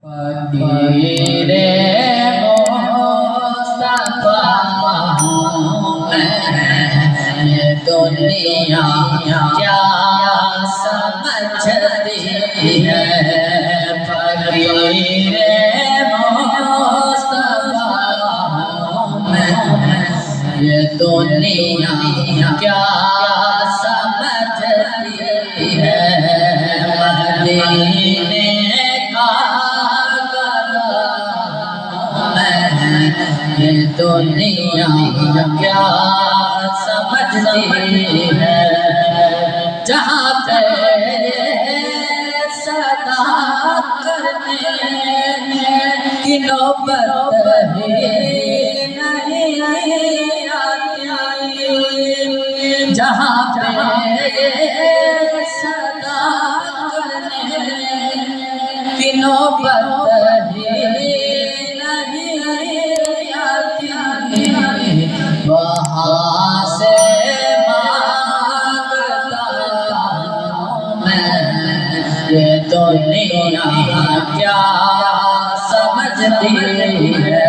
فقیر مصطفیٰ ہوں میں، یہ دنیا کیا سمجھتی ہے؟ فقیر مصطفیٰ ہوں میں، یہ دنیا کیا سمجھتی ہے؟ مدینے یہ دنیا کیا سمجھتی ہے؟ جہاں پہ صدا کرنے کی نوبت ہی نہیں آتی، جہاں پہ صدا کرنے کی نوبت ہی وہاں سے مانگتا میں، یہ دنیا کیا سمجھتی ہے؟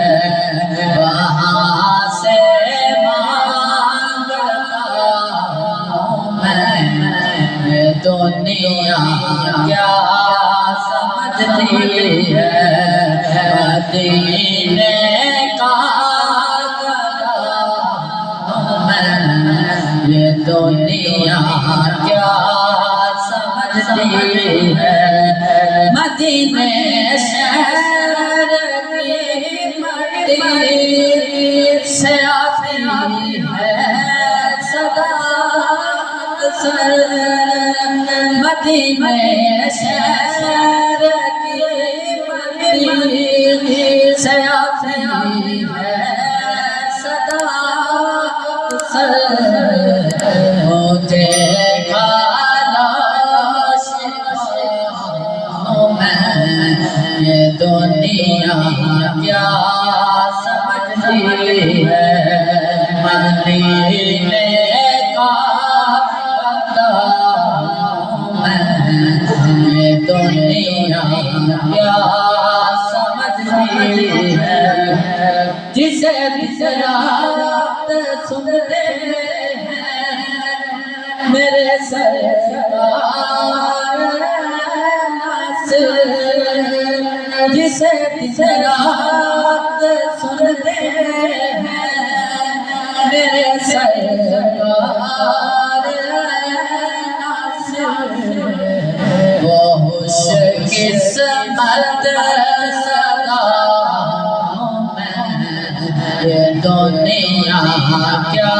وہاں سے مانگتا میں، یہ دنیا کیا سمجھتی ہے؟ مدینے یہ دنیا کیا سمجھتی ہے؟ مدینے شہر کی مٹی سے آتی ہے صدا، مدینے شہر کی مٹی سے آتی ہے مجھے خلاص میں، یہ دنیا کیا سمجھتی ہے؟ مدینے کا میں، یہ دنیا کیا سمجھتی ہے؟ جسے بسرات سنتے میرے سرکار ناصر، جسے بسرات سنتے ہیں میرے سرکار ناصر، وہ خوش قسمت صدا میں، یہ دنیا کیا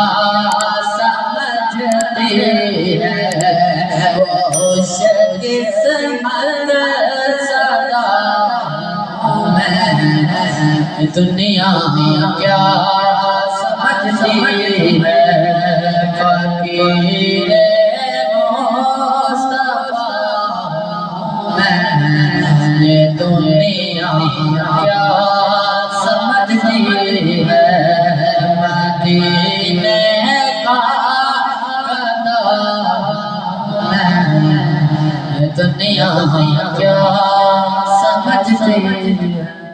سمجھتی ہے؟ وہ خوش قسمت صدا میں، دنیا کیا سمجھتی ہے؟ فقیر مصطفیٰ میں، یہ دنیا کیا سمجھتی ہے؟ مدینے کا دنیا کیا سمجھتی ہے؟